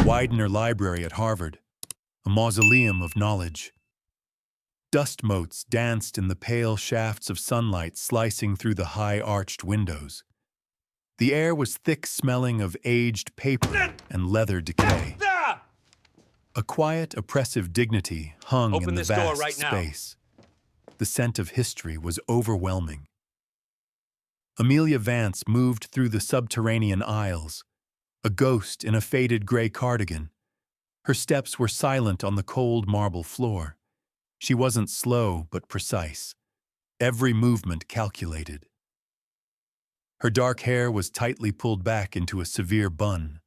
Widener Library at Harvard, a mausoleum of knowledge. Dust motes danced in the pale shafts of sunlight slicing through the high-arched windows. The air was thick-smelling of aged paper and leather decay. A quiet, oppressive dignity hung in the vast space. The scent of history was overwhelming. Amelia Vance moved through the subterranean aisles, a ghost in a faded gray cardigan. Her steps were silent on the cold marble floor. She wasn't slow but precise, every movement calculated. Her dark hair was tightly pulled back into a severe bun.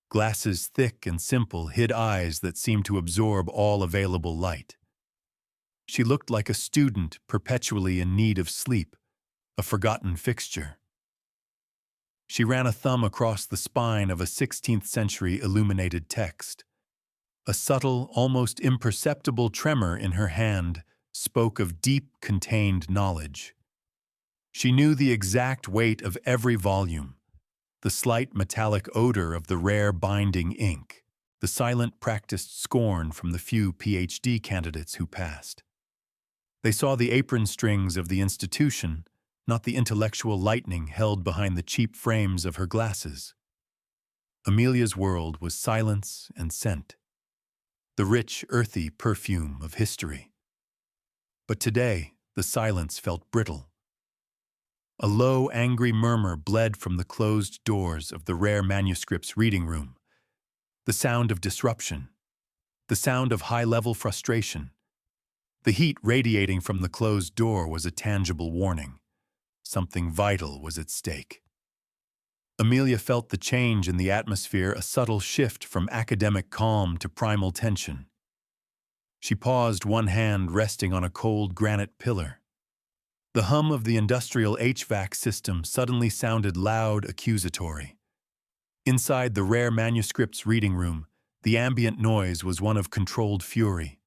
Glasses thick and simple hid eyes that seemed to absorb all available light. She looked like a student perpetually in need of sleep, a forgotten fixture. She ran a thumb across the spine of a 16th-century illuminated text. A subtle, almost imperceptible tremor in her hand spoke of deep, contained knowledge. She knew the exact weight of every volume, the slight metallic odor of the rare binding ink, the silent practiced scorn from the few PhD candidates who passed. They saw the apron strings of the institution, not the intellectual lightning held behind the cheap frames of her glasses. Amelia's world was silence and scent, the rich, earthy perfume of history. But today, the silence felt brittle. A low, angry murmur bled from the closed doors of the rare manuscripts reading room, the sound of disruption, the sound of high-level frustration. The heat radiating from the closed door was a tangible warning. Something vital was at stake. Amelia felt the change in the atmosphere, a subtle shift from academic calm to primal tension. She paused, one hand resting on a cold granite pillar. The hum of the industrial HVAC system suddenly sounded loud, accusatory. Inside the rare manuscripts reading room, the ambient noise was one of controlled fury.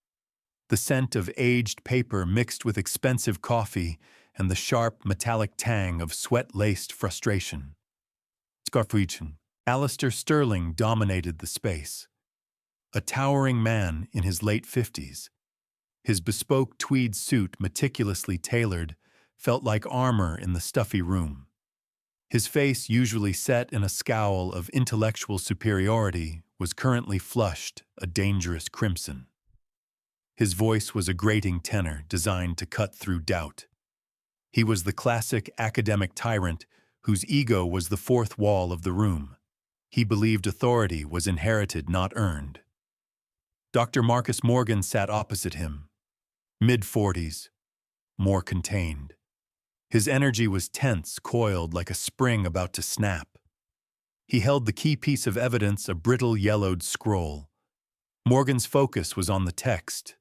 The scent of aged paper mixed with expensive coffee and the sharp, metallic tang of sweat-laced frustration. Alistair Sterling dominated the space. A towering man in his late 50s. His bespoke tweed suit, meticulously tailored, felt like armor in the stuffy room. His face, usually set in a scowl of intellectual superiority, was currently flushed a dangerous crimson. His voice was a grating tenor designed to cut through doubt. He was the classic academic tyrant whose ego was the fourth wall of the room. He believed authority was inherited, not earned. Dr. Marcus Morgan sat opposite him, mid-40s, more contained. His energy was tense, coiled like a spring about to snap. He held the key piece of evidence, a brittle yellowed scroll. Morgan's focus was on the text.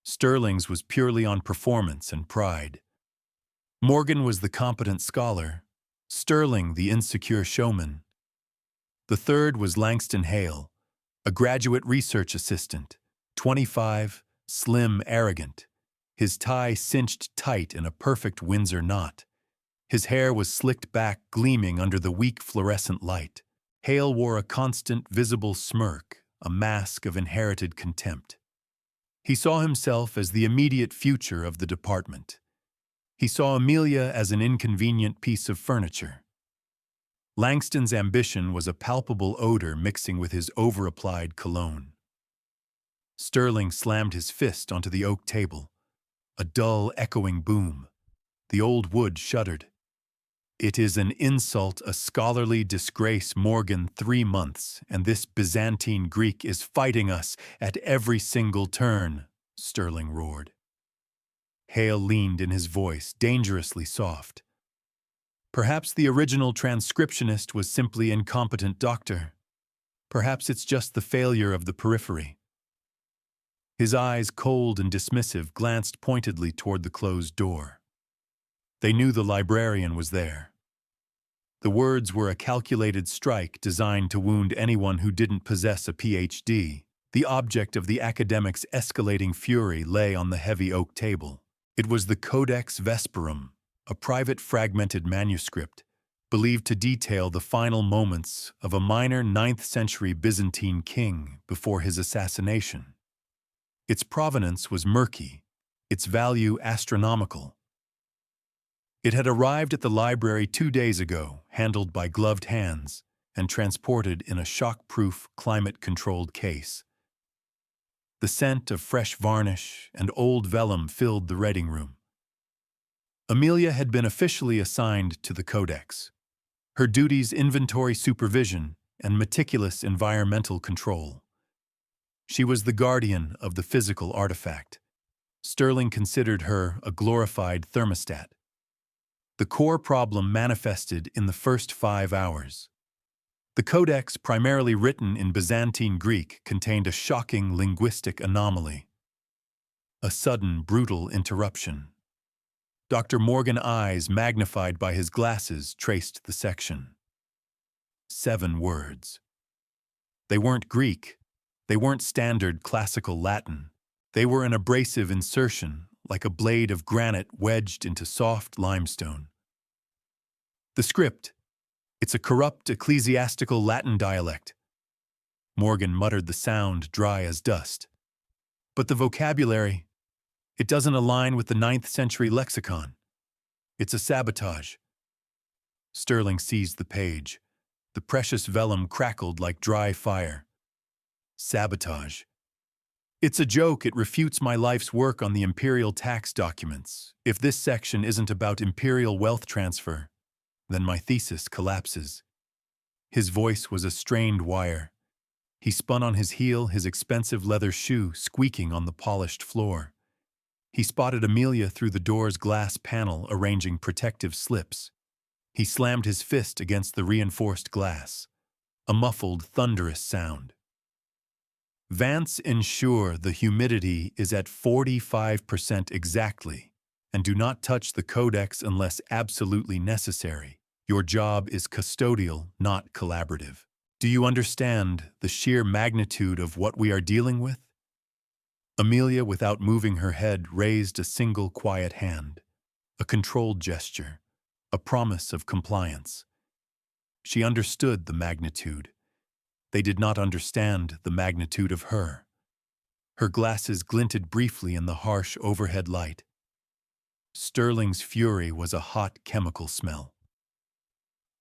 Sterling's was purely on performance and pride. Morgan was the competent scholar, Sterling the insecure showman. The third was Langston Hale, a graduate research assistant, 25, slim, arrogant. His tie cinched tight in a perfect Windsor knot. His hair was slicked back, gleaming under the weak fluorescent light. Hale wore a constant, visible smirk, a mask of inherited contempt. He saw himself as the immediate future of the department. He saw Amelia as an inconvenient piece of furniture. Langston's ambition was a palpable odor mixing with his over-applied cologne. Sterling slammed his fist onto the oak table. A dull, echoing boom. The old wood shuddered. It is an insult, a scholarly disgrace, Morgan, 3 months, and this Byzantine Greek is fighting us at every single turn, Sterling roared. Hale leaned in his voice, dangerously soft. Perhaps the original transcriptionist was simply incompetent, doctor. Perhaps it's just the failure of the periphery. His eyes, cold and dismissive, glanced pointedly toward the closed door. They knew the librarian was there. The words were a calculated strike designed to wound anyone who didn't possess a PhD. The object of the academic's escalating fury lay on the heavy oak table. It was the Codex Vesperum, a private fragmented manuscript, believed to detail the final moments of a minor 9th-century Byzantine king before his assassination. Its provenance was murky, its value astronomical. It had arrived at the library 2 days ago, handled by gloved hands, and transported in a shock-proof, climate-controlled case. The scent of fresh varnish and old vellum filled the reading room. Amelia had been officially assigned to the Codex. Her duties inventory supervision and meticulous environmental control. She was the guardian of the physical artifact. Sterling considered her a glorified thermostat. The core problem manifested in the first 5 hours. The Codex, primarily written in Byzantine Greek, contained a shocking linguistic anomaly. A sudden, brutal interruption. Dr. Morgan's eyes, magnified by his glasses, traced the section. 7 words. They weren't Greek. They weren't standard classical Latin. They were an abrasive insertion, like a blade of granite wedged into soft limestone. The script. It's a corrupt ecclesiastical Latin dialect. Morgan muttered the sound dry as dust. But the vocabulary, it doesn't align with the 9th-century lexicon. It's a sabotage. Sterling seized the page. The precious vellum crackled like dry fire. Sabotage. It's a joke. It refutes my life's work on the imperial tax documents. If this section isn't about imperial wealth transfer, then my thesis collapses. His voice was a strained wire. He spun on his heel, his expensive leather shoe squeaking on the polished floor. He spotted Amelia through the door's glass panel, arranging protective slips. He slammed his fist against the reinforced glass. A muffled, thunderous sound. Vance, ensure the humidity is at 45% exactly, and do not touch the Codex unless absolutely necessary. Your job is custodial, not collaborative. Do you understand the sheer magnitude of what we are dealing with? Amelia, without moving her head, raised a single quiet hand, a controlled gesture, a promise of compliance. She understood the magnitude. They did not understand the magnitude of her. Her glasses glinted briefly in the harsh overhead light. Sterling's fury was a hot chemical smell.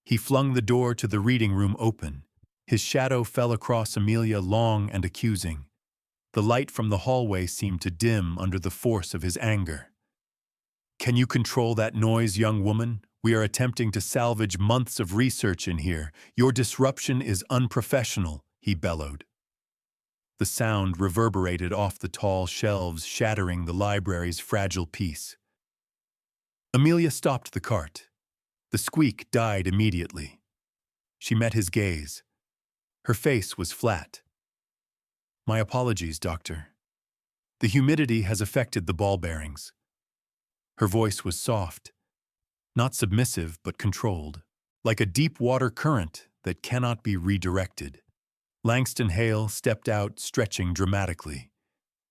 He flung the door to the reading room open. His shadow fell across Amelia, long and accusing. The light from the hallway seemed to dim under the force of his anger. Can you control that noise, young woman? We are attempting to salvage months of research in here. Your disruption is unprofessional, he bellowed. The sound reverberated off the tall shelves, shattering the library's fragile peace. Amelia stopped the cart. The squeak died immediately. She met his gaze. Her face was flat. My apologies, Doctor. The humidity has affected the ball bearings. Her voice was soft, not submissive but controlled, like a deep water current that cannot be redirected. Langston Hale stepped out, stretching dramatically.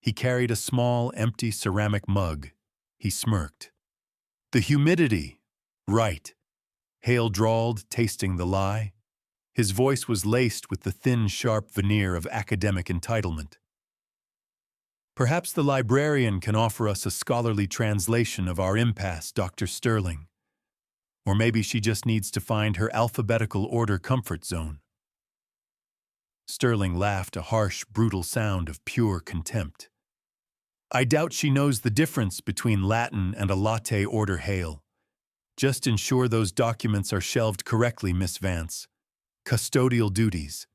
He carried a small, empty ceramic mug. He smirked. The humidity. Right. Hale drawled, tasting the lie. His voice was laced with the thin, sharp veneer of academic entitlement. Perhaps the librarian can offer us a scholarly translation of our impasse, Dr. Sterling. Or maybe she just needs to find her alphabetical order comfort zone. Sterling laughed, a harsh, brutal sound of pure contempt. I doubt she knows the difference between Latin and a latte order, Hale. Just ensure those documents are shelved correctly, Miss Vance. Custodial duties.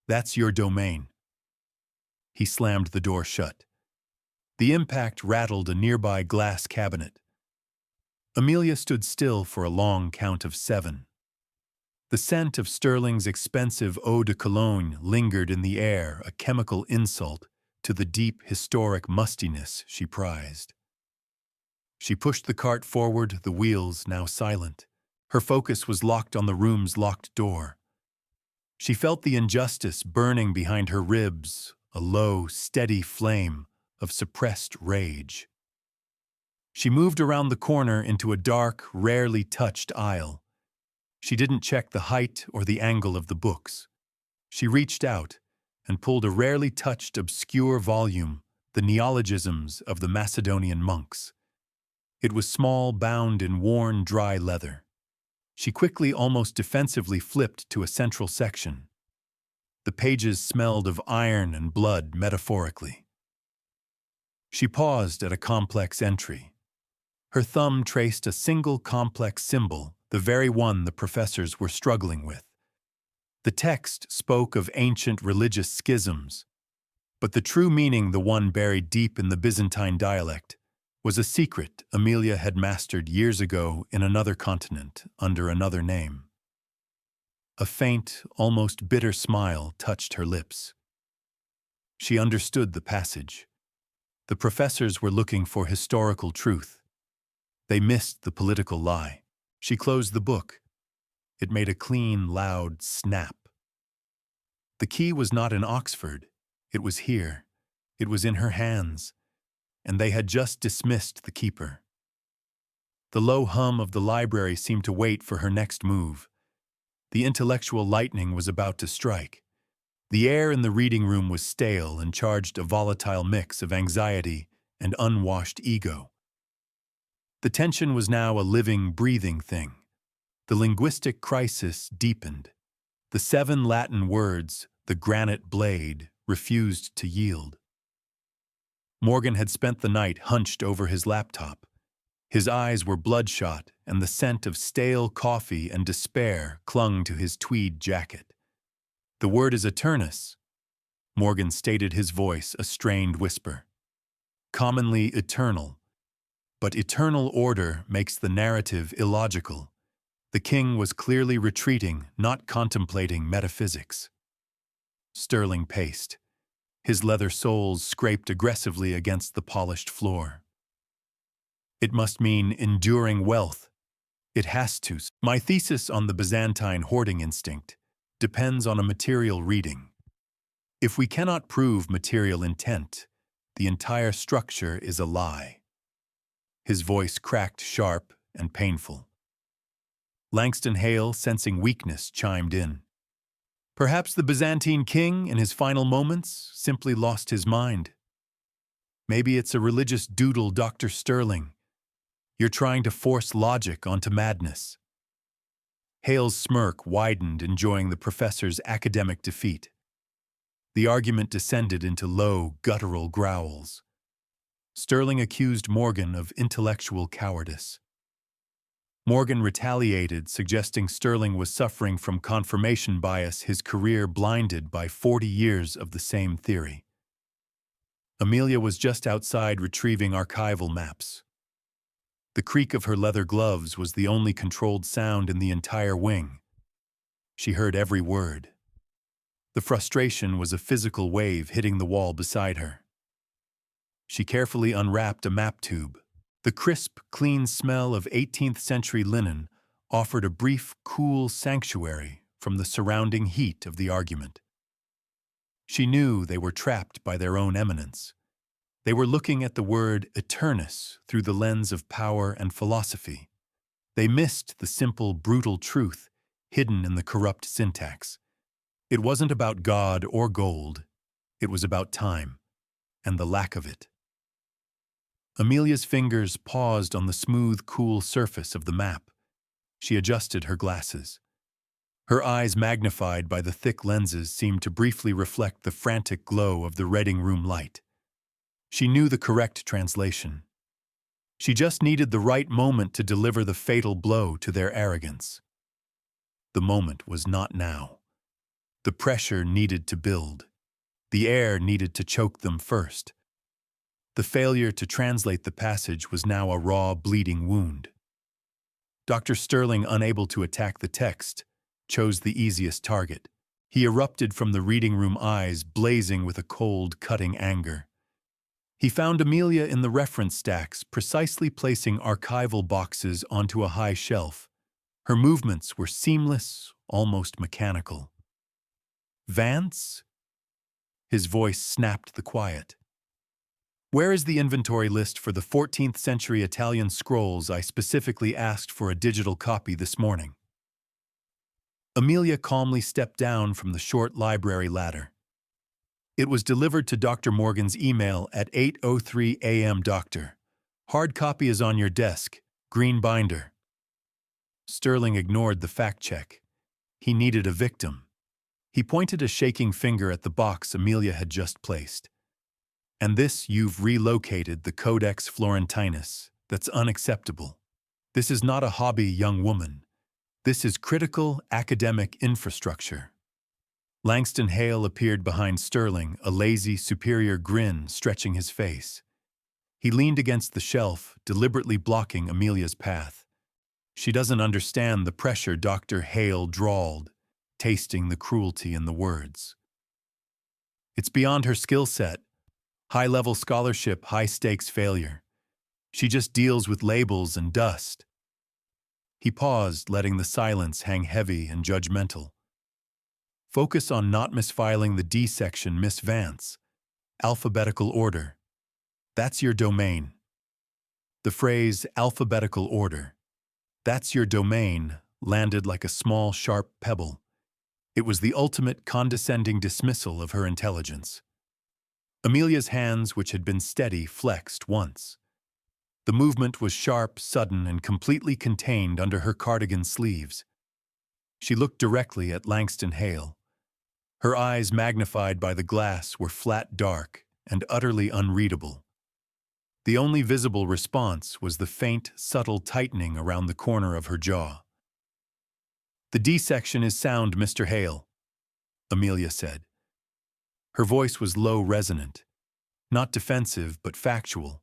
That's your domain. He slammed the door shut. The impact rattled a nearby glass cabinet. Amelia stood still for a long count of 7. The scent of Sterling's expensive eau de cologne lingered in the air, a chemical insult to the deep, historic mustiness she prized. She pushed the cart forward, the wheels now silent. Her focus was locked on the room's locked door. She felt the injustice burning behind her ribs, a low, steady flame of suppressed rage. She moved around the corner into a dark, rarely touched aisle. She didn't check the height or the angle of the books. She reached out and pulled a rarely touched obscure volume, the neologisms of the Macedonian monks. It was small, bound in worn, dry leather. She quickly, almost defensively, flipped to a central section. The pages smelled of iron and blood, metaphorically. She paused at a complex entry. Her thumb traced a single complex symbol, the very one the professors were struggling with. The text spoke of ancient religious schisms, but the true meaning, the one buried deep in the Byzantine dialect, was a secret Amelia had mastered years ago in another continent, under another name. A faint, almost bitter smile touched her lips. She understood the passage. The professors were looking for historical truth. They missed the political lie. She closed the book. It made a clean, loud snap. The key was not in Oxford. It was here. It was in her hands. And they had just dismissed the keeper. The low hum of the library seemed to wait for her next move. The intellectual lightning was about to strike. The air in the reading room was stale and charged a volatile mix of anxiety and unwashed ego. The tension was now a living, breathing thing. The linguistic crisis deepened. The 7 Latin words, the granite blade, refused to yield. Morgan had spent the night hunched over his laptop. His eyes were bloodshot, and the scent of stale coffee and despair clung to his tweed jacket. "The word is eternus," Morgan stated, his voice a strained whisper. "Commonly eternal. But eternal order makes the narrative illogical." The king was clearly retreating, not contemplating metaphysics. Sterling paced. His leather soles scraped aggressively against the polished floor. "It must mean enduring wealth. It has to. My thesis on the Byzantine hoarding instinct depends on a material reading. If we cannot prove material intent, the entire structure is a lie." His voice cracked, sharp and painful. Langston Hale, sensing weakness, chimed in. "Perhaps the Byzantine king, in his final moments, simply lost his mind. Maybe it's a religious doodle, Dr. Sterling. You're trying to force logic onto madness." Hale's smirk widened, enjoying the professor's academic defeat. The argument descended into low, guttural growls. Sterling accused Morgan of intellectual cowardice. Morgan retaliated, suggesting Sterling was suffering from confirmation bias, his career blinded by 40 years of the same theory. Amelia was just outside retrieving archival maps. The creak of her leather gloves was the only controlled sound in the entire wing. She heard every word. The frustration was a physical wave hitting the wall beside her. She carefully unwrapped a map tube. The crisp, clean smell of 18th century linen offered a brief, cool sanctuary from the surrounding heat of the argument. She knew they were trapped by their own eminence. They were looking at the word eternus through the lens of power and philosophy. They missed the simple, brutal truth hidden in the corrupt syntax. It wasn't about God or gold. It was about time, and the lack of it. Amelia's fingers paused on the smooth, cool surface of the map. She adjusted her glasses. Her eyes, magnified by the thick lenses, seemed to briefly reflect the frantic glow of the reading room light. She knew the correct translation. She just needed the right moment to deliver the fatal blow to their arrogance. The moment was not now. The pressure needed to build. The air needed to choke them first. The failure to translate the passage was now a raw, bleeding wound. Dr. Sterling, unable to attack the text, chose the easiest target. He erupted from the reading room, eyes blazing with a cold, cutting anger. He found Amelia in the reference stacks, precisely placing archival boxes onto a high shelf. Her movements were seamless, almost mechanical. "Vance?" His voice snapped the quiet. "Where is the inventory list for the 14th century Italian scrolls I specifically asked for a digital copy this morning?" Amelia calmly stepped down from the short library ladder. It was delivered to Dr. Morgan's email at 8:03 a.m. Doctor. Hard copy is on your desk. Green binder. Sterling ignored the fact check. He needed a victim. He pointed a shaking finger at the box Amelia had just placed. And this, you've relocated the Codex Florentinus. That's unacceptable. This is not a hobby, young woman. This is critical academic infrastructure. Langston Hale appeared behind Sterling, a lazy, superior grin stretching his face. He leaned against the shelf, deliberately blocking Amelia's path. She doesn't understand the pressure, Dr. Hale drawled, tasting the cruelty in the words. It's beyond her skill set. High-level scholarship, high-stakes failure. She just deals with labels and dust. He paused, letting the silence hang heavy and judgmental. Focus on not misfiling the D section, Miss Vance. Alphabetical order. That's your domain. The phrase, alphabetical order. That's your domain, landed like a small, sharp pebble. It was the ultimate condescending dismissal of her intelligence. Amelia's hands, which had been steady, flexed once. The movement was sharp, sudden, and completely contained under her cardigan sleeves. She looked directly at Langston Hale. Her eyes, magnified by the glass, were flat dark and utterly unreadable. The only visible response was the faint, subtle tightening around the corner of her jaw. The D section is sound, Mr. Hale, Amelia said. Her voice was low, resonant, not defensive but factual.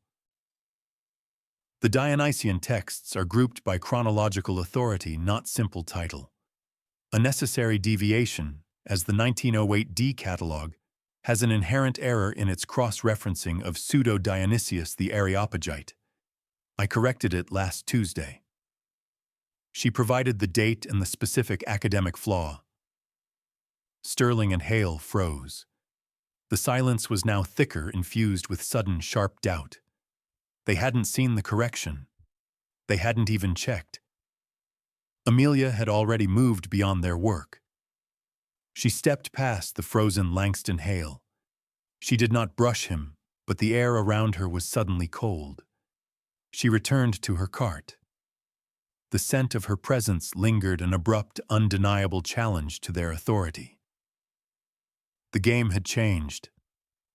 The Dionysian texts are grouped by chronological authority, not simple title. A necessary deviation, as the 1908 D catalog, has an inherent error in its cross-referencing of Pseudo-Dionysius the Areopagite. I corrected it last Tuesday. She provided the date and the specific academic flaw. Sterling and Hale froze. The silence was now thicker, infused with sudden, sharp doubt. They hadn't seen the correction. They hadn't even checked. Amelia had already moved beyond their work. She stepped past the frozen Langston Hale. She did not brush him, but the air around her was suddenly cold. She returned to her cart. The scent of her presence lingered, an abrupt, undeniable challenge to their authority. The game had changed.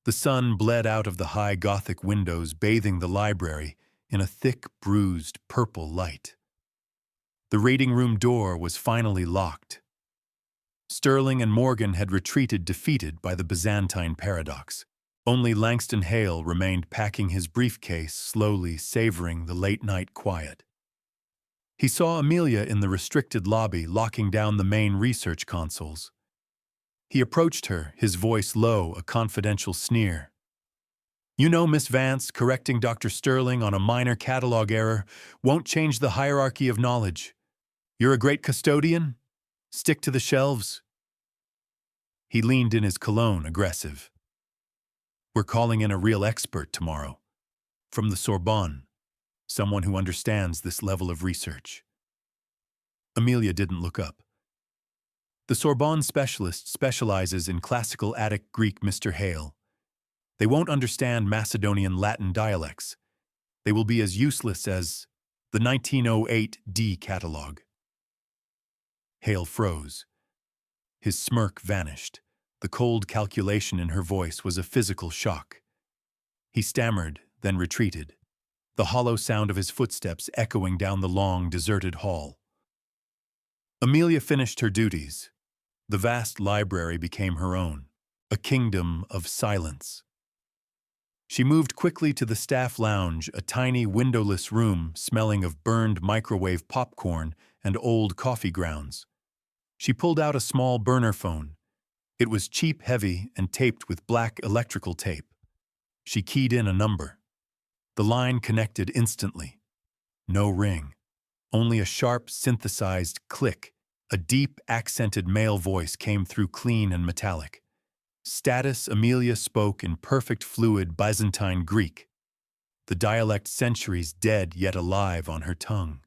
The sun bled out of the high Gothic windows, bathing the library in a thick, bruised, purple light. The reading room door was finally locked. Sterling and Morgan had retreated, defeated by the Byzantine paradox. Only Langston Hale remained, packing his briefcase, slowly savoring the late-night quiet. He saw Amelia in the restricted lobby, locking down the main research consoles. He approached her, his voice low, a confidential sneer. You know, Miss Vance, correcting Dr. Sterling on a minor catalog error won't change the hierarchy of knowledge. You're a great custodian? Stick to the shelves. He leaned in his cologne, aggressive. We're calling in a real expert tomorrow. From the Sorbonne. Someone who understands this level of research. Amelia didn't look up. The Sorbonne specialist specializes in classical Attic Greek, Mr. Hale. They won't understand Macedonian Latin dialects. They will be as useless as the 1908 D catalog. Hale froze. His smirk vanished. The cold calculation in her voice was a physical shock. He stammered, then retreated, the hollow sound of his footsteps echoing down the long, deserted hall. Amelia finished her duties. The vast library became her own, a kingdom of silence. She moved quickly to the staff lounge, a tiny, windowless room smelling of burned microwave popcorn and old coffee grounds. She pulled out a small burner phone. It was cheap, heavy, and taped with black electrical tape. She keyed in a number. The line connected instantly. No ring. Only a sharp, synthesized click. A deep, accented male voice came through, clean and metallic. Status. Amelia spoke in perfect, fluid Byzantine Greek, the dialect centuries dead yet alive on her tongue.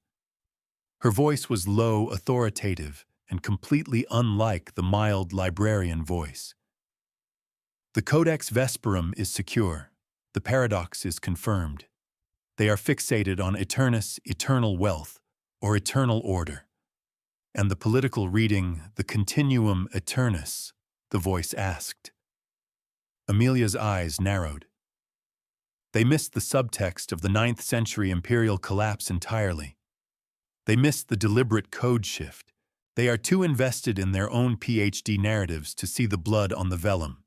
Her voice was low, authoritative, and completely unlike the mild librarian voice. The Codex Vesperum is secure. The paradox is confirmed. They are fixated on eternus, eternal wealth, or eternal order. And the political reading, the continuum eternus, the voice asked. Amelia's eyes narrowed. They missed the subtext of the 9th century imperial collapse entirely. They missed the deliberate code shift. They are too invested in their own PhD narratives to see the blood on the vellum.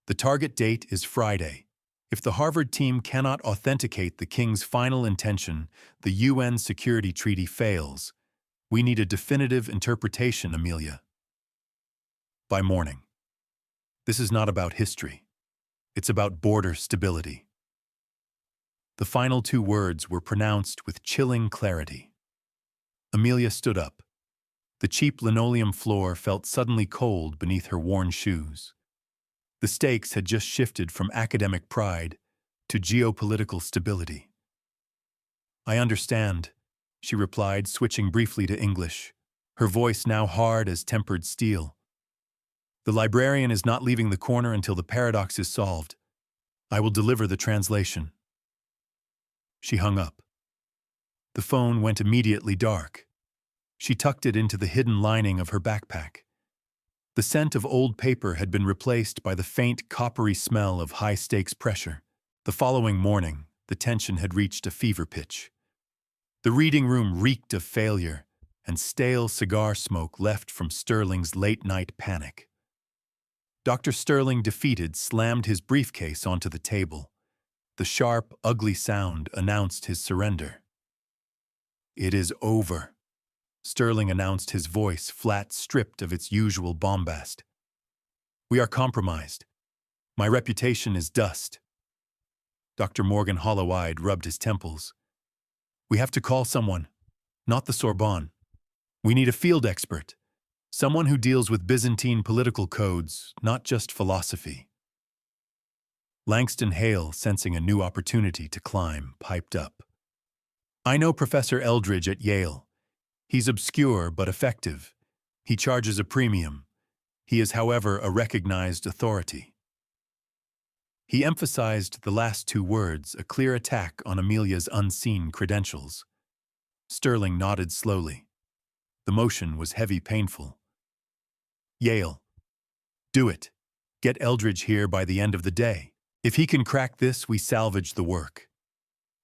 The target date is Friday. If the Harvard team cannot authenticate the king's final intention, the UN Security Treaty fails. We need a definitive interpretation, Amelia. By morning. This is not about history. It's about border stability. The final 2 words were pronounced with chilling clarity. Amelia stood up. The cheap linoleum floor felt suddenly cold beneath her worn shoes. The stakes had just shifted from academic pride to geopolitical stability. I understand, she replied, switching briefly to English, her voice now hard as tempered steel. The librarian is not leaving the corner until the paradox is solved. I will deliver the translation. She hung up. The phone went immediately dark. She tucked it into the hidden lining of her backpack. The scent of old paper had been replaced by the faint, coppery smell of high-stakes pressure. The following morning, the tension had reached a fever pitch. The reading room reeked of failure and stale cigar smoke left from Sterling's late-night panic. Dr. Sterling, defeated, slammed his briefcase onto the table. The sharp, ugly sound announced his surrender. "It is over," Sterling announced, his voice flat, stripped of its usual bombast. "We are compromised. My reputation is dust." Dr. Morgan, hollow-eyed, rubbed his temples. "We have to call someone, not the Sorbonne. We need a field expert, someone who deals with Byzantine political codes, not just philosophy." Langston Hale, sensing a new opportunity to climb, piped up. "I know Professor Eldridge at Yale. He's obscure but effective. He charges a premium. He is, however, a recognized authority." He emphasized the last 2 words, a clear attack on Amelia's unseen credentials. Sterling nodded slowly. The motion was heavy, painful. "Yale. Do it. Get Eldridge here by the end of the day. If he can crack this, we salvage the work.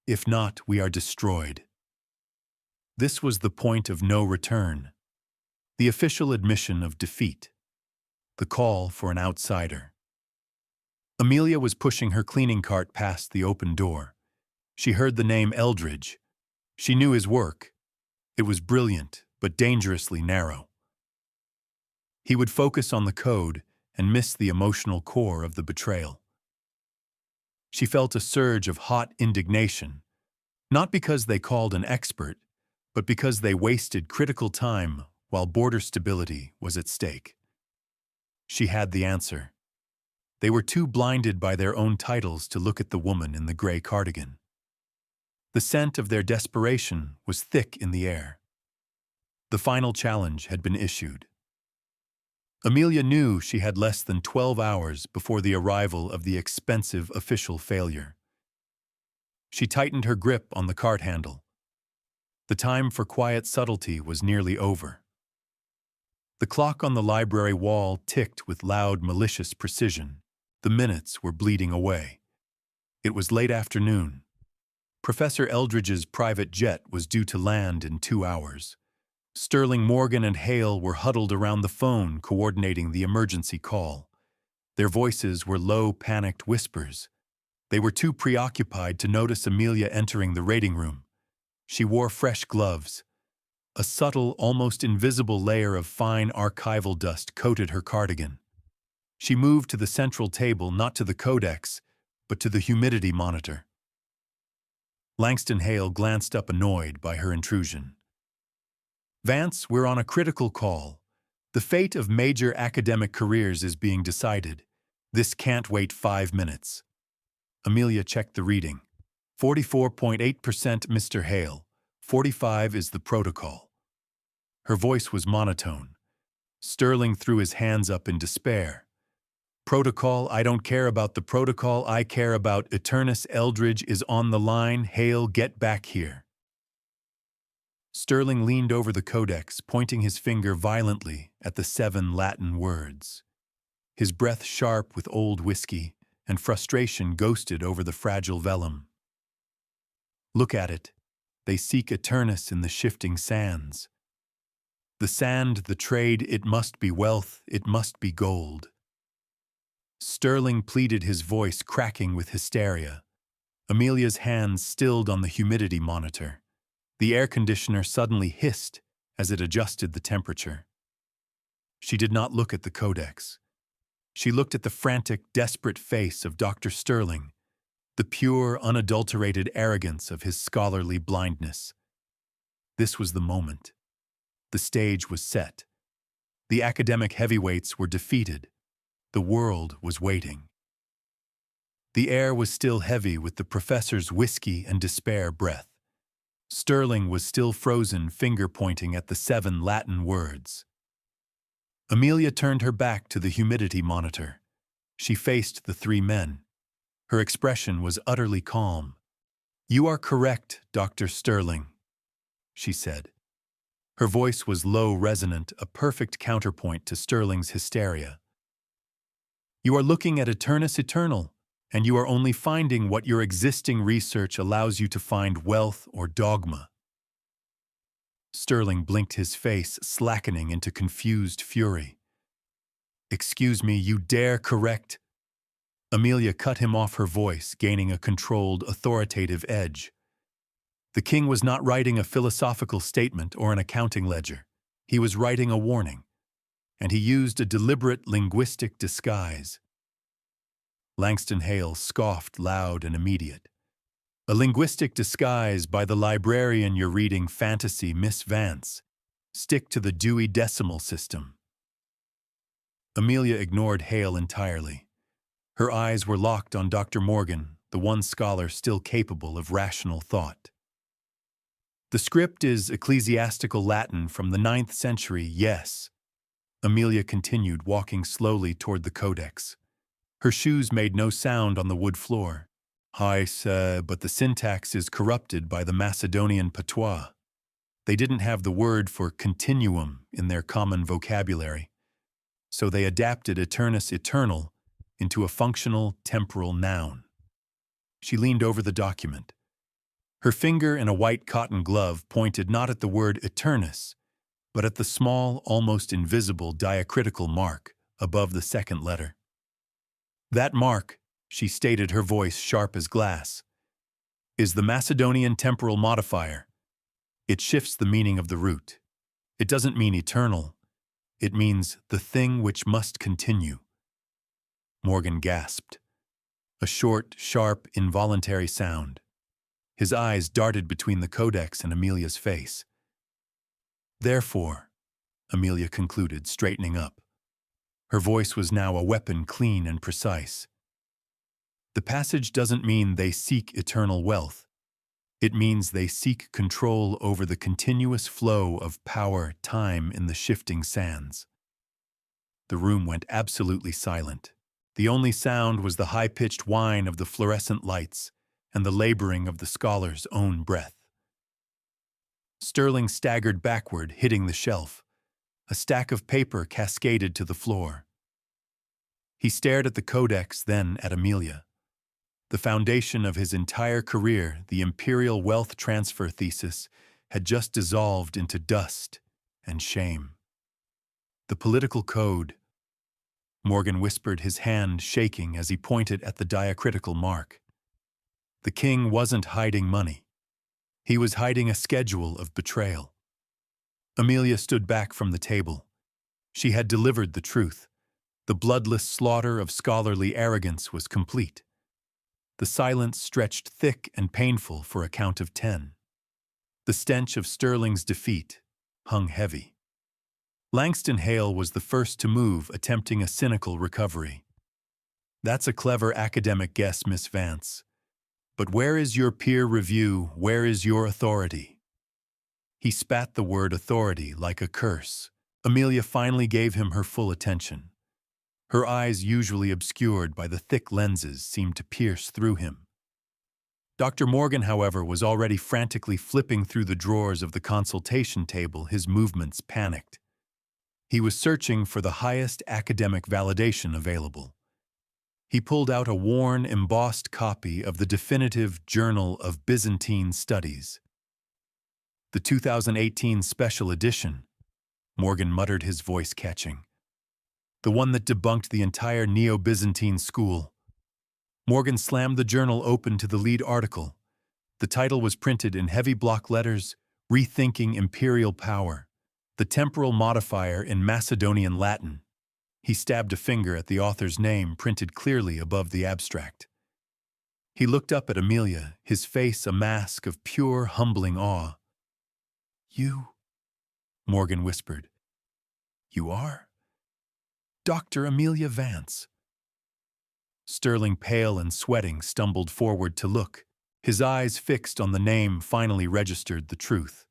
If not, we are destroyed." This was the point of no return. The official admission of defeat. The call for an outsider. Amelia was pushing her cleaning cart past the open door. She heard the name Eldridge. She knew his work. It was brilliant, but dangerously narrow. He would focus on the code and miss the emotional core of the betrayal. She felt a surge of hot indignation, not because they called an expert, but because they wasted critical time while border stability was at stake. She had the answer. They were too blinded by their own titles to look at the woman in the gray cardigan. The scent of their desperation was thick in the air. The final challenge had been issued. Amelia knew she had less than 12 hours before the arrival of the expensive official failure. She tightened her grip on the cart handle. The time for quiet subtlety was nearly over. The clock on the library wall ticked with loud, malicious precision. The minutes were bleeding away. It was late afternoon. Professor Eldridge's private jet was due to land in 2 hours. Sterling, Morgan, and Hale were huddled around the phone coordinating the emergency call. Their voices were low, panicked whispers. They were too preoccupied to notice Amelia entering the rating room. She wore fresh gloves. A subtle, almost invisible layer of fine archival dust coated her cardigan. She moved to the central table, not to the codex, but to the humidity monitor. Langston Hale glanced up, annoyed by her intrusion. "Vance, we're on a critical call. The fate of major academic careers is being decided. This can't wait 5 minutes." Amelia checked the reading. 44.8%, Mr. Hale. 45 is the protocol. Her voice was monotone. Sterling threw his hands up in despair. Protocol, I don't care about the protocol, I care about Eternus. Eldridge is on the line. Hale, get back here. Sterling leaned over the codex, pointing his finger violently at the 7 Latin words. His breath sharp with old whiskey, and frustration ghosted over the fragile vellum. Look at it. They seek Eternus in the shifting sands. The sand, the trade, it must be wealth, it must be gold. Sterling pleaded, his voice cracking with hysteria. Amelia's hands stilled on the humidity monitor. The air conditioner suddenly hissed as it adjusted the temperature. She did not look at the codex. She looked at the frantic, desperate face of Dr. Sterling, the pure, unadulterated arrogance of his scholarly blindness. This was the moment. The stage was set. The academic heavyweights were defeated. The world was waiting. The air was still heavy with the professor's whiskey and despair breath. Sterling was still frozen, finger-pointing at the 7 Latin words. Amelia turned her back to the humidity monitor. She faced the 3 men. Her expression was utterly calm. "You are correct, Dr. Sterling," she said. Her voice was low, resonant, a perfect counterpoint to Sterling's hysteria. "You are looking at Eternus Eternal, and you are only finding what your existing research allows you to find: wealth or dogma." Sterling blinked, his face slackening into confused fury. "Excuse me, you dare correct?" Amelia cut him off, her voice gaining a controlled, authoritative edge. The king was not writing a philosophical statement or an accounting ledger. He was writing a warning, and he used a deliberate linguistic disguise. Langston Hale scoffed, loud and immediate. "A linguistic disguise by the librarian. You're reading fantasy, Miss Vance. Stick to the Dewey Decimal System." Amelia ignored Hale entirely. Her eyes were locked on Dr. Morgan, the one scholar still capable of rational thought. "The script is ecclesiastical Latin from the 9th century, yes," Amelia continued, walking slowly toward the codex. Her shoes made no sound on the wood floor. "Hi, sir, but the syntax is corrupted by the Macedonian patois. They didn't have the word for continuum in their common vocabulary, so they adapted Eternus Eternal into a functional temporal noun." She leaned over the document. Her finger in a white cotton glove pointed not at the word Eternus, but at the small, almost invisible diacritical mark above the 2nd letter. "That mark," she stated, her voice sharp as glass, "is the Macedonian temporal modifier. It shifts the meaning of the root. It doesn't mean eternal. It means the thing which must continue." Morgan gasped. A short, sharp, involuntary sound. His eyes darted between the codex and Amelia's face. "Therefore," Amelia concluded, straightening up. Her voice was now a weapon, clean and precise. "The passage doesn't mean they seek eternal wealth. It means they seek control over the continuous flow of power, time in the shifting sands." The room went absolutely silent. The only sound was the high-pitched whine of the fluorescent lights and the laboring of the scholar's own breath. Sterling staggered backward, hitting the shelf. A stack of paper cascaded to the floor. He stared at the codex, then at Amelia. The foundation of his entire career, the imperial wealth transfer thesis, had just dissolved into dust and shame. "The political code," Morgan whispered, his hand shaking as he pointed at the diacritical mark. "The king wasn't hiding money. He was hiding a schedule of betrayal." Amelia stood back from the table. She had delivered the truth. The bloodless slaughter of scholarly arrogance was complete. The silence stretched thick and painful for a count of 10. The stench of Sterling's defeat hung heavy. Langston Hale was the first to move, attempting a cynical recovery. "That's a clever academic guess, Miss Vance. But where is your peer review? Where is your authority?" He spat the word authority like a curse. Amelia finally gave him her full attention. Her eyes, usually obscured by the thick lenses, seemed to pierce through him. Dr. Morgan, however, was already frantically flipping through the drawers of the consultation table, his movements panicked. He was searching for the highest academic validation available. He pulled out a worn, embossed copy of the definitive Journal of Byzantine Studies. The 2018 special edition, Morgan muttered, his voice catching. The one that debunked the entire Neo-Byzantine school. Morgan slammed the journal open to the lead article. The title was printed in heavy block letters, Rethinking Imperial Power, the temporal modifier in Macedonian Latin. He stabbed a finger at the author's name printed clearly above the abstract. He looked up at Amelia, his face a mask of pure, humbling awe. "You," Morgan whispered. "You are Dr. Amelia Vance." Sterling, pale and sweating, stumbled forward to look. His eyes, fixed on the name, finally registered the truth.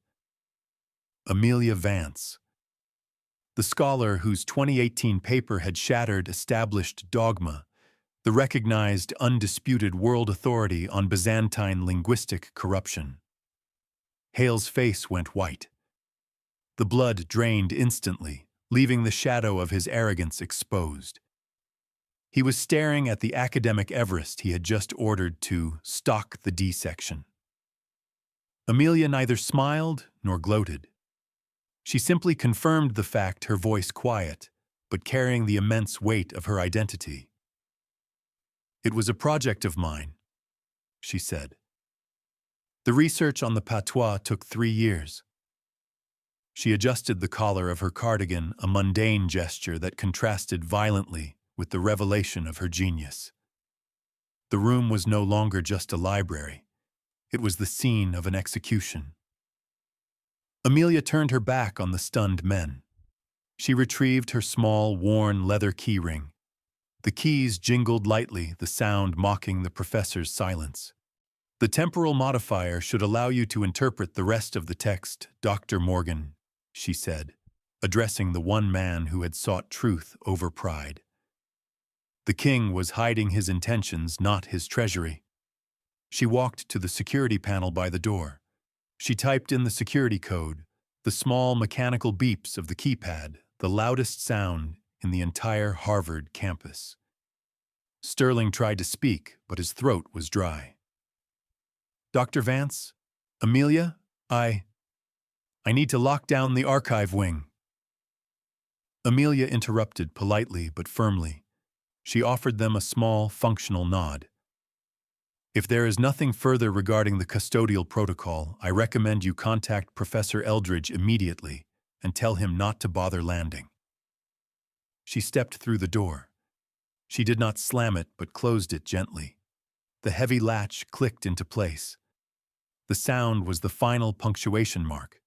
Amelia Vance. The scholar whose 2018 paper had shattered established dogma, the recognized, undisputed world authority on Byzantine linguistic corruption. Hale's face went white. The blood drained instantly, leaving the shadow of his arrogance exposed. He was staring at the academic Everest he had just ordered to stock the D section. Amelia neither smiled nor gloated. She simply confirmed the fact, her voice quiet, but carrying the immense weight of her identity. "It was a project of mine," she said. "The research on the patois took 3 years." She adjusted the collar of her cardigan, a mundane gesture that contrasted violently with the revelation of her genius. The room was no longer just a library. It was the scene of an execution. Amelia turned her back on the stunned men. She retrieved her small, worn leather keyring. The keys jingled lightly, the sound mocking the professor's silence. "The temporal modifier should allow you to interpret the rest of the text, Dr. Morgan," she said, addressing the one man who had sought truth over pride. The king was hiding his intentions, not his treasury. She walked to the security panel by the door. She typed in the security code, the small mechanical beeps of the keypad, the loudest sound in the entire Harvard campus. Sterling tried to speak, but his throat was dry. "Dr. Vance? Amelia? I need to lock down the archive wing." Amelia interrupted politely but firmly. She offered them a small, functional nod. "If there is nothing further regarding the custodial protocol, I recommend you contact Professor Eldridge immediately and tell him not to bother landing." She stepped through the door. She did not slam it, but closed it gently. The heavy latch clicked into place. The sound was the final punctuation mark.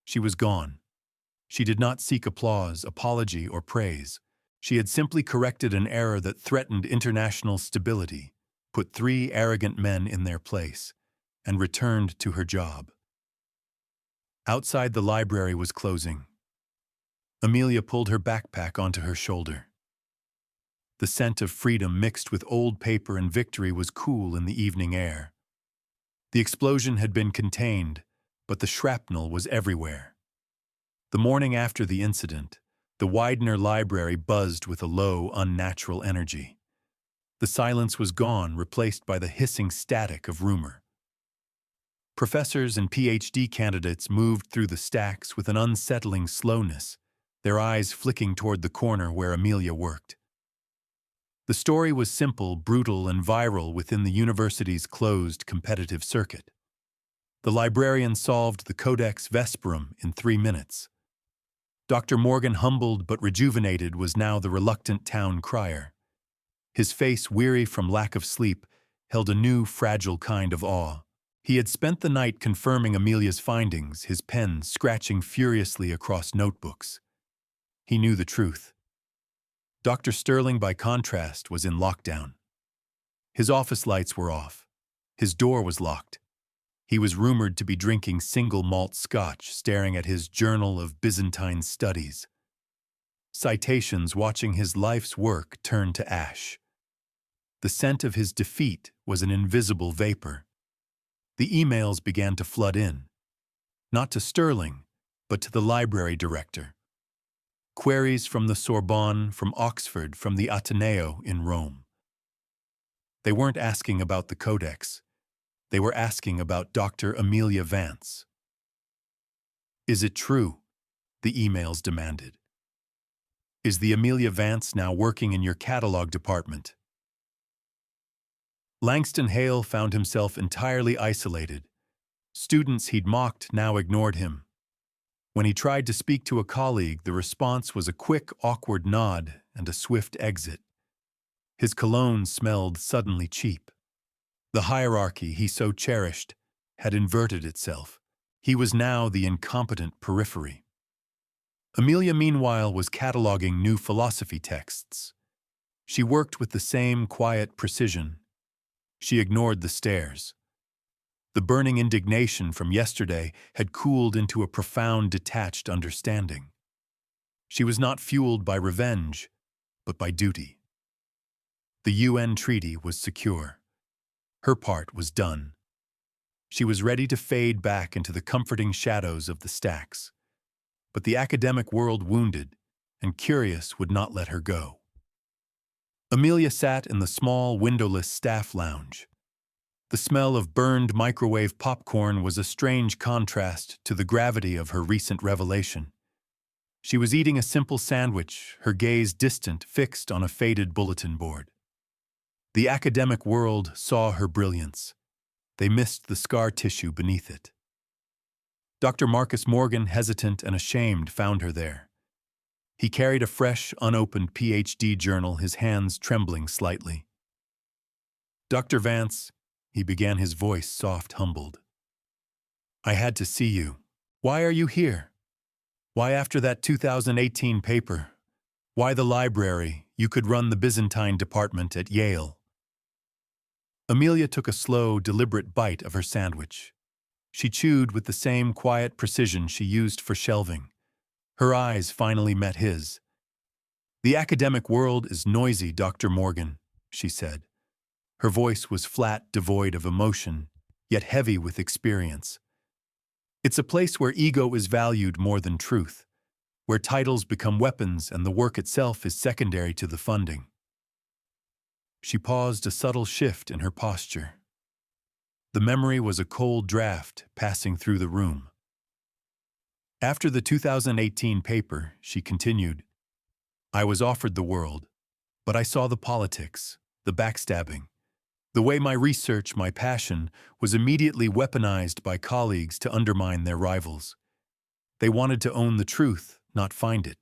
She was gone. She did not seek applause, apology, or praise. She had simply corrected an error that threatened international stability, put 3 arrogant men in their place, and returned to her job. Outside, the library was closing. Amelia pulled her backpack onto her shoulder. The scent of freedom mixed with old paper and victory was cool in the evening air. The explosion had been contained, but the shrapnel was everywhere. The morning after the incident, the Widener library buzzed with a low, unnatural energy. The silence was gone, replaced by the hissing static of rumor. Professors and PhD candidates moved through the stacks with an unsettling slowness, their eyes flicking toward the corner where Amelia worked. The story was simple, brutal, and viral within the university's closed competitive circuit. The librarian solved the Codex Vesperum in 3 minutes. Dr. Morgan, humbled but rejuvenated, was now the reluctant town crier. His face, weary from lack of sleep, held a new, fragile kind of awe. He had spent the night confirming Amelia's findings, his pen scratching furiously across notebooks. He knew the truth. Dr. Sterling, by contrast, was in lockdown. His office lights were off. His door was locked. He was rumored to be drinking single malt scotch, staring at his Journal of Byzantine Studies. citations watching his life's work turn to ash. The scent of his defeat was an invisible vapor. The emails began to flood in, not to Sterling, but to the library director. Queries from the Sorbonne, from Oxford, from the Ateneo in Rome. They weren't asking about the Codex. They were asking about Dr. Amelia Vance. "Is it true?" the emails demanded. "Is the Amelia Vance now working in your catalog department?" Langston Hale found himself entirely isolated. Students he'd mocked now ignored him. When he tried to speak to a colleague, the response was a quick, awkward nod and a swift exit. His cologne smelled suddenly cheap. The hierarchy he so cherished had inverted itself. He was now the incompetent periphery. Amelia, meanwhile, was cataloging new philosophy texts. She worked with the same quiet precision. She ignored the stares. The burning indignation from yesterday had cooled into a profound, detached understanding. She was not fueled by revenge, but by duty. The UN treaty was secure. Her part was done. She was ready to fade back into the comforting shadows of the stacks. But the academic world wounded, and curious would not let her go. Amelia sat in the small, windowless staff lounge. The smell of burned microwave popcorn was a strange contrast to the gravity of her recent revelation. She was eating a simple sandwich, her gaze distant, fixed on a faded bulletin board. The academic world saw her brilliance. They missed the scar tissue beneath it. Dr. Marcus Morgan, hesitant and ashamed, found her there. He carried a fresh, unopened PhD journal, his hands trembling slightly. "Dr. Vance," he began, his voice soft, humbled. "I had to see you. Why are you here? Why, after that 2018 paper? Why the library? You could run the Byzantine department at Yale." Amelia took a slow, deliberate bite of her sandwich. She chewed with the same quiet precision she used for shelving. Her eyes finally met his. "The academic world is noisy, Dr. Morgan," she said. Her voice was flat, devoid of emotion, yet heavy with experience. "It's a place where ego is valued more than truth, where titles become weapons and the work itself is secondary to the funding." She paused, a subtle shift in her posture. The memory was a cold draft passing through the room. "After the 2018 paper," she continued, "I was offered the world, but I saw the politics, the backstabbing, the way my research, my passion, was immediately weaponized by colleagues to undermine their rivals. They wanted to own the truth, not find it."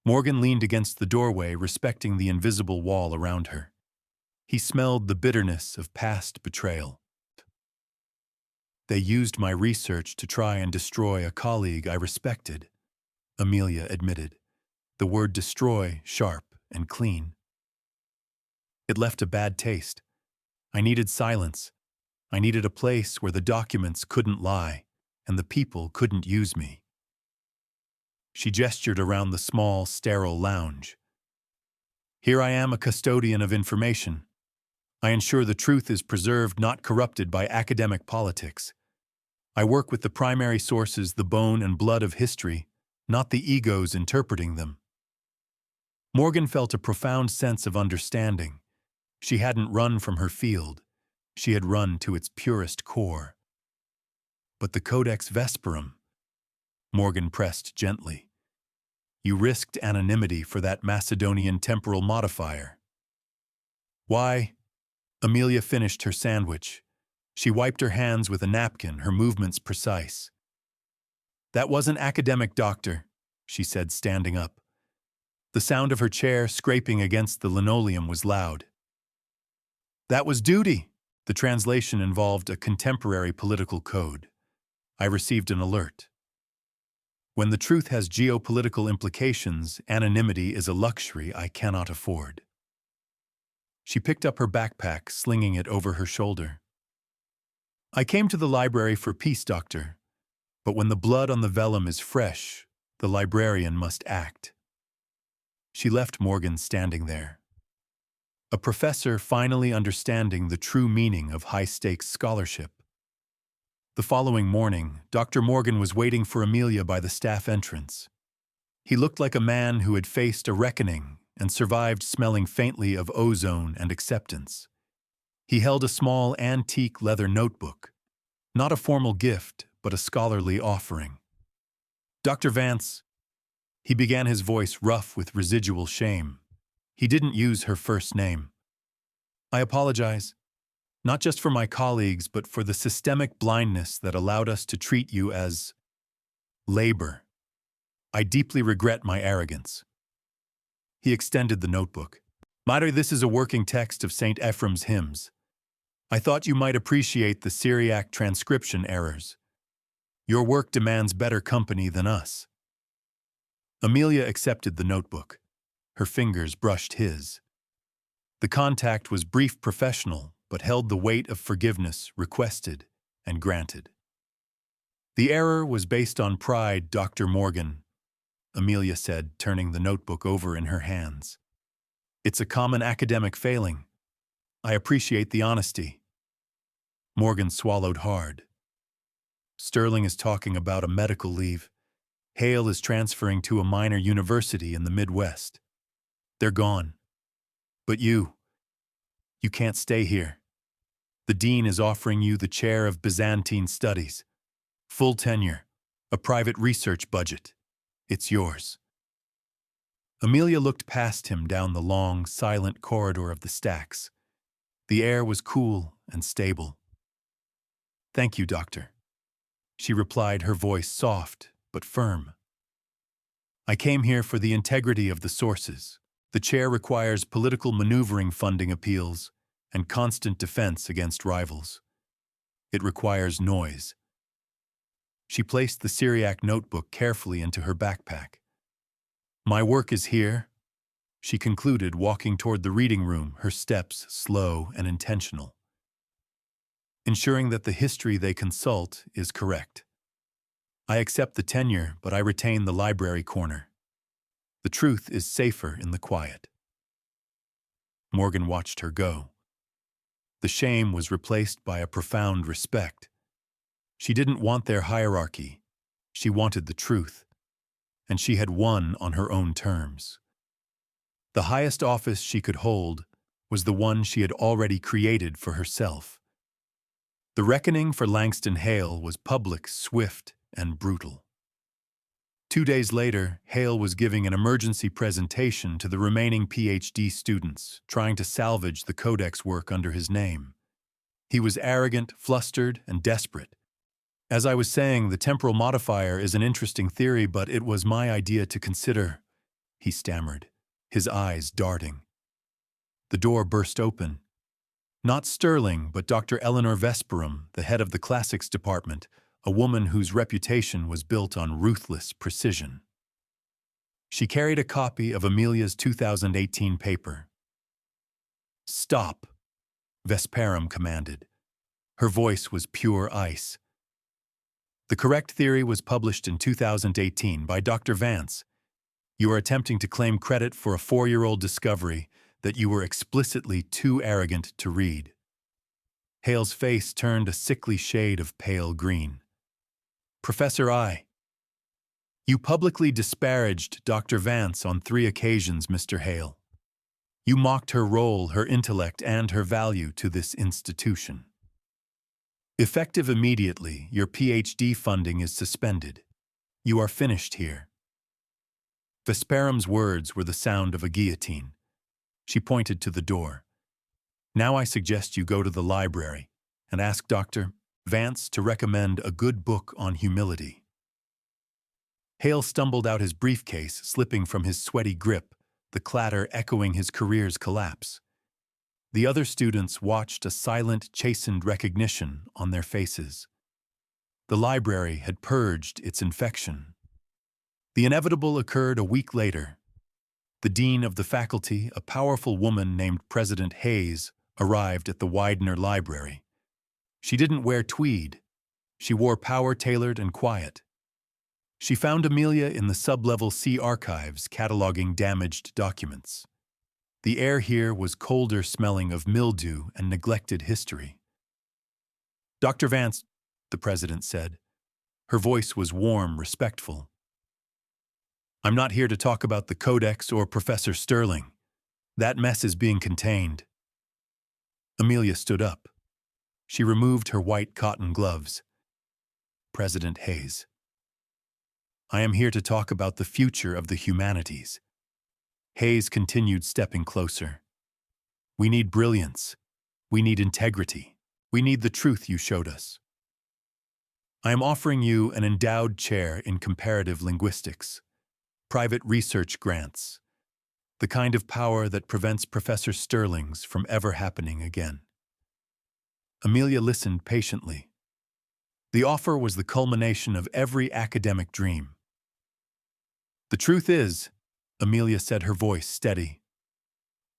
Morgan leaned against the doorway, respecting the invisible wall around her. He smelled the bitterness of past betrayal. "They used my research to try and destroy a colleague I respected," Amelia admitted, the word destroy sharp and clean. "It left a bad taste. I needed silence. I needed a place where the documents couldn't lie and the people couldn't use me." She gestured around the small, sterile lounge. "Here I am, a custodian of information. I ensure the truth is preserved, not corrupted by academic politics. I work with the primary sources, the bone and blood of history, not the egos interpreting them." Morgan felt a profound sense of understanding. She hadn't run from her field. She had run to its purest core. "But the Codex Vesperum," Morgan pressed gently. "You risked anonymity for that Macedonian temporal modifier." "Why?" Amelia finished her sandwich. She wiped her hands with a napkin, her movements precise. "That wasn't academic, doctor," she said, standing up. The sound of her chair scraping against the linoleum was loud. "That was duty." The translation involved a contemporary political code. I received an alert. When the truth has geopolitical implications, anonymity is a luxury I cannot afford. She picked up her backpack, slinging it over her shoulder. "I came to the library for peace, doctor. But when the blood on the vellum is fresh, the librarian must act." She left Morgan standing there. A professor finally understanding the true meaning of high-stakes scholarship. The following morning, Dr. Morgan was waiting for Amelia by the staff entrance. He looked like a man who had faced a reckoning and survived, smelling faintly of ozone and acceptance. He held a small antique leather notebook, not a formal gift, but a scholarly offering. "Dr. Vance," he began, his voice rough with residual shame. He didn't use her first name. "I apologize, not just for my colleagues, but for the systemic blindness that allowed us to treat you as labor. I deeply regret my arrogance." He extended the notebook. "Mater, this is a working text of St. Ephraim's hymns. I thought you might appreciate the Syriac transcription errors. Your work demands better company than us." Amelia accepted the notebook. Her fingers brushed his. The contact was brief, professional, but held the weight of forgiveness requested and granted. "The error was based on pride, Dr. Morgan," Amelia said, turning the notebook over in her hands. "It's a common academic failing. I appreciate the honesty." Morgan swallowed hard. "Sterling is talking about a medical leave. Hale is transferring to a minor university in the Midwest. They're gone. But you can't stay here. The dean is offering you the chair of Byzantine studies. Full tenure, a private research budget. It's yours." Amelia looked past him down the long, silent corridor of the stacks. The air was cool and stable. "Thank you, Doctor," she replied, her voice soft but firm. "I came here for the integrity of the sources. The chair requires political maneuvering, funding appeals, and constant defense against rivals. It requires noise." She placed the Syriac notebook carefully into her backpack. "My work is here," she concluded, walking toward the reading room, her steps slow and intentional. "Ensuring that the history they consult is correct. I accept the tenure, but I retain the library corner. The truth is safer in the quiet." Morgan watched her go. The shame was replaced by a profound respect. She didn't want their hierarchy. She wanted the truth. And she had won on her own terms. The highest office she could hold was the one she had already created for herself. The reckoning for Langston Hale was public, swift, and brutal. 2 days later, Hale was giving an emergency presentation to the remaining PhD students, trying to salvage the Codex work under his name. He was arrogant, flustered, and desperate. "As I was saying, the temporal modifier is an interesting theory, but it was my idea to consider," he stammered, his eyes darting. The door burst open. Not Sterling, but Dr. Eleanor Vesperum, the head of the classics department, a woman whose reputation was built on ruthless precision. She carried a copy of Amelia's 2018 paper. "Stop," Vesperum commanded. Her voice was pure ice. "The correct theory was published in 2018 by Dr. Vance. You are attempting to claim credit for a 4-year-old discovery that you were explicitly too arrogant to read." Hale's face turned a sickly shade of pale green. "Professor you publicly disparaged Dr. Vance on 3 occasions, Mr. Hale. You mocked her role, her intellect, and her value to this institution. Effective immediately, your PhD funding is suspended. You are finished here." Vesperum's words were the sound of a guillotine. She pointed to the door. "Now I suggest you go to the library and ask Dr. Vance to recommend a good book on humility." Hale stumbled out his briefcase, slipping from his sweaty grip, the clatter echoing his career's collapse. The other students watched, a silent, chastened recognition on their faces. The library had purged its infection. The inevitable occurred a week later. The dean of the faculty, a powerful woman named President Hayes, arrived at the Widener library. She didn't wear tweed. She wore power tailored and quiet. She found Amelia in the sub-level C archives cataloging damaged documents. The air here was colder, smelling of mildew and neglected history. "Dr. Vance," the president said. Her voice was warm, respectful. "I'm not here to talk about the Codex or Professor Sterling. That mess is being contained." Amelia stood up. She removed her white cotton gloves. "President Hayes, I am here to talk about the future of the humanities." Hayes continued, stepping closer. "We need brilliance. We need integrity. We need the truth you showed us. I am offering you an endowed chair in comparative linguistics, private research grants, the kind of power that prevents Professor Sterling's from ever happening again." Amelia listened patiently. The offer was the culmination of every academic dream. "The truth is," Amelia said, her voice steady,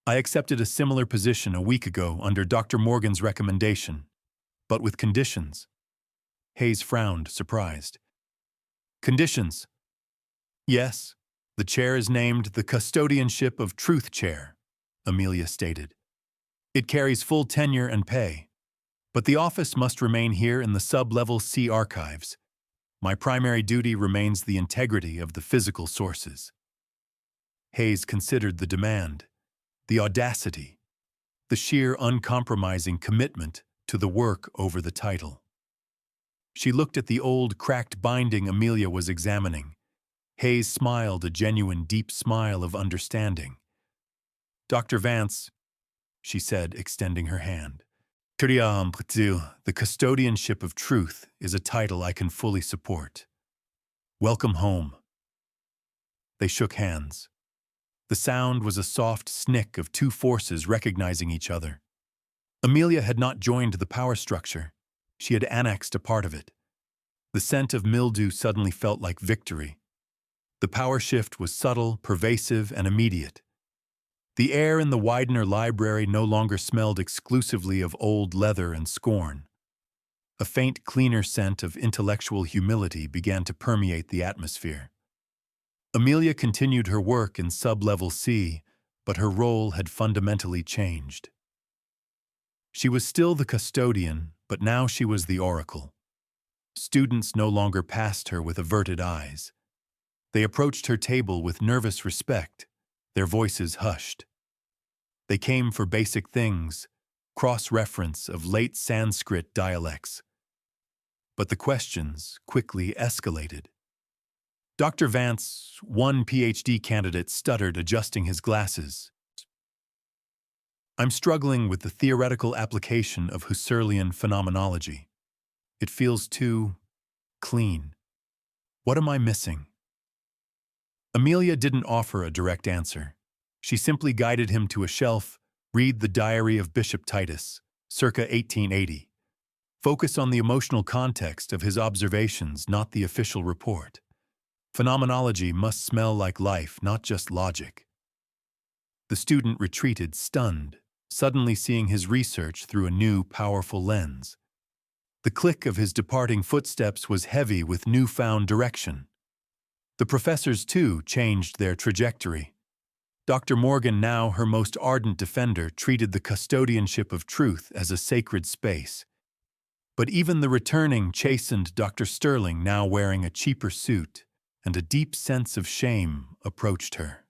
"I accepted a similar position a week ago under Dr. Morgan's recommendation, but with conditions." Hayes frowned, surprised. "Conditions?" "Yes, the chair is named the Custodianship of Truth Chair," Amelia stated. "It carries full tenure and pay, but the office must remain here in the sub-level C archives. My primary duty remains the integrity of the physical sources." Hayes considered the demand, the audacity, the sheer uncompromising commitment to the work over the title. She looked at the old, cracked binding Amelia was examining. Hayes smiled, a genuine, deep smile of understanding. "Dr. Vance," she said, extending her hand, "the Custodianship of Truth is a title I can fully support. Welcome home." They shook hands. The sound was a soft snick of two forces recognizing each other. Amelia had not joined the power structure. She had annexed a part of it. The scent of mildew suddenly felt like victory. The power shift was subtle, pervasive, and immediate. The air in the Widener library no longer smelled exclusively of old leather and scorn. A faint, cleaner scent of intellectual humility began to permeate the atmosphere. Amelia continued her work in sub-level C, but her role had fundamentally changed. She was still the custodian, but now she was the oracle. Students no longer passed her with averted eyes. They approached her table with nervous respect, their voices hushed. They came for basic things, cross-reference of late Sanskrit dialects. But the questions quickly escalated. Dr. Vance, one PhD candidate, stuttered, adjusting his glasses. "I'm struggling with the theoretical application of Husserlian phenomenology. It feels too clean. What am I missing?" Amelia didn't offer a direct answer. She simply guided him to a shelf. "Read the Diary of Bishop Titus, circa 1880. Focus on the emotional context of his observations, not the official report. Phenomenology must smell like life, not just logic." The student retreated, stunned, suddenly seeing his research through a new, powerful lens. The click of his departing footsteps was heavy with newfound direction. The professors, too, changed their trajectory. Dr. Morgan, now her most ardent defender, treated the custodianship of truth as a sacred space. But even the returning, chastened Dr. Sterling, now wearing a cheaper suit and a deep sense of shame, approached her.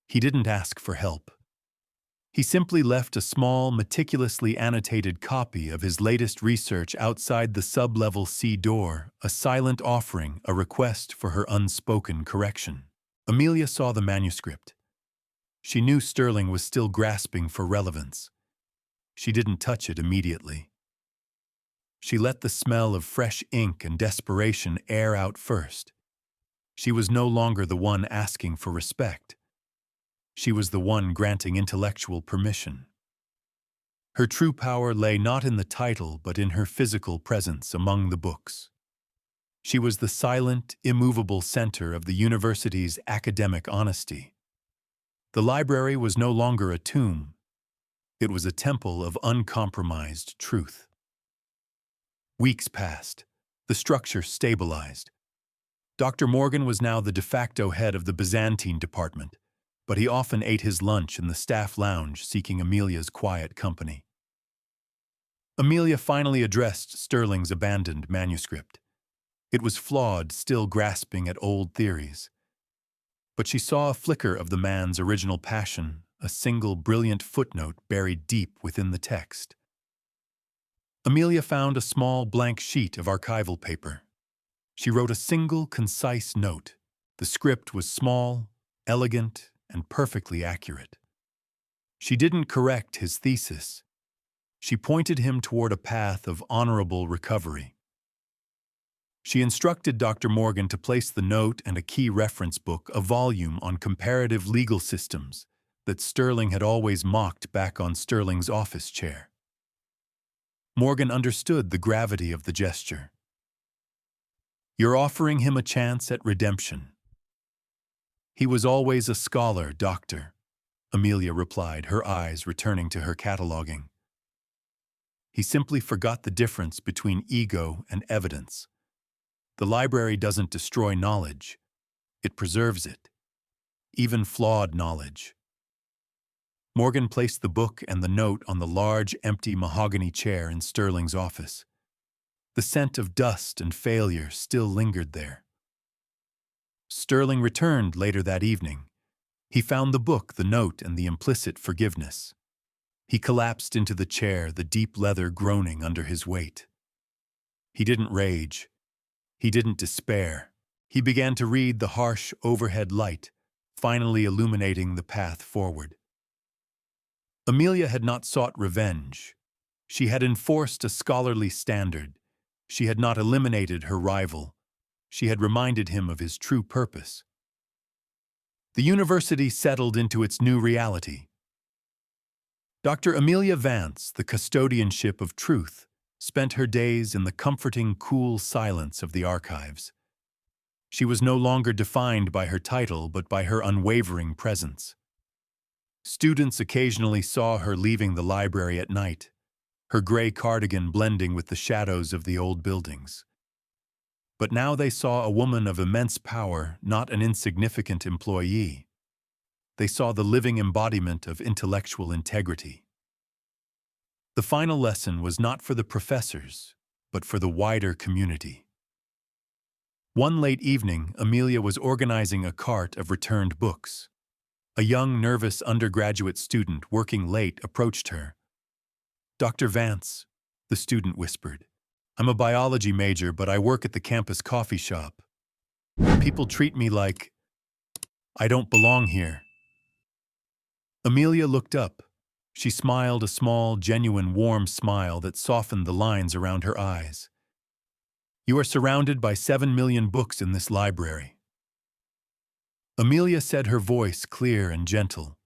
He didn't ask for help. He simply left a small, meticulously annotated copy of his latest research outside the sub-level C door, a silent offering, a request for her unspoken correction. Amelia saw the manuscript. She knew Sterling was still grasping for relevance. She didn't touch it immediately. She let the smell of fresh ink and desperation air out first. She was no longer the one asking for respect. She was the one granting intellectual permission. Her true power lay not in the title, but in her physical presence among the books. She was the silent, immovable center of the university's academic honesty. The library was no longer a tomb. It was a temple of uncompromised truth. Weeks passed. The structure stabilized. Dr. Morgan was now the de facto head of the Byzantine department, but he often ate his lunch in the staff lounge seeking Amelia's quiet company. Amelia finally addressed Sterling's abandoned manuscript. It was flawed, still grasping at old theories. But she saw a flicker of the man's original passion, a single brilliant footnote buried deep within the text. Amelia found a small blank sheet of archival paper. She wrote a single, concise note. The script was small, elegant, and perfectly accurate. She didn't correct his thesis. She pointed him toward a path of honorable recovery. She instructed Dr. Morgan to place the note and a key reference book, a volume on comparative legal systems, that Sterling had always mocked back on Sterling's office chair. Morgan understood the gravity of the gesture. "You're offering him a chance at redemption." "He was always a scholar, Doctor," Amelia replied, her eyes returning to her cataloging. "He simply forgot the difference between ego and evidence. The library doesn't destroy knowledge. It preserves it, even flawed knowledge." Morgan placed the book and the note on the large, empty mahogany chair in Sterling's office. The scent of dust and failure still lingered there. Sterling returned later that evening. He found the book, the note, and the implicit forgiveness. He collapsed into the chair, the deep leather groaning under his weight. He didn't rage. He didn't despair. He began to read the harsh overhead light, finally illuminating the path forward. Amelia had not sought revenge. She had enforced a scholarly standard. She had not eliminated her rival. She had reminded him of his true purpose. The university settled into its new reality. Dr. Amelia Vance, the custodianship of truth, spent her days in the comforting, cool silence of the archives. She was no longer defined by her title, but by her unwavering presence. Students occasionally saw her leaving the library at night, her gray cardigan blending with the shadows of the old buildings. But now they saw a woman of immense power, not an insignificant employee. They saw the living embodiment of intellectual integrity. The final lesson was not for the professors, but for the wider community. One late evening, Amelia was organizing a cart of returned books. A young, nervous undergraduate student working late approached her. "Dr. Vance," the student whispered, "I'm a biology major, but I work at the campus coffee shop. People treat me like I don't belong here." Amelia looked up. She smiled a small, genuine, warm smile that softened the lines around her eyes. "You are surrounded by 7 million books in this library." Amelia said, her voice clear and gentle.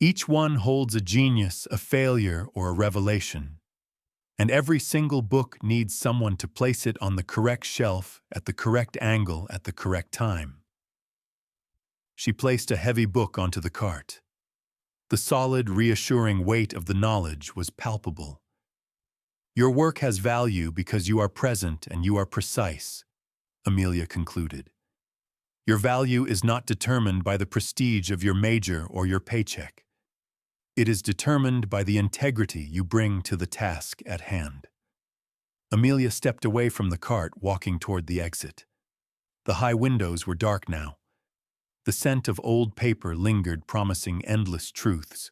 "Each one holds a genius, a failure, or a revelation. And every single book needs someone to place it on the correct shelf, at the correct angle, at the correct time." She placed a heavy book onto the cart. The solid, reassuring weight of the knowledge was palpable. "Your work has value because you are present and you are precise," Amelia concluded. "Your value is not determined by the prestige of your major or your paycheck. It is determined by the integrity you bring to the task at hand." Amelia stepped away from the cart, walking toward the exit. The high windows were dark now. The scent of old paper lingered, promising endless truths.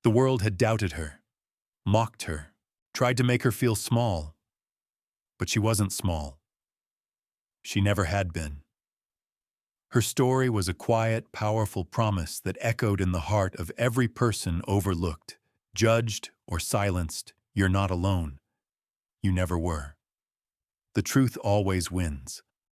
The world had doubted her, mocked her, tried to make her feel small. But she wasn't small. She never had been. Her story was a quiet, powerful promise that echoed in the heart of every person overlooked, judged, or silenced. You're not alone. You never were. The truth always wins.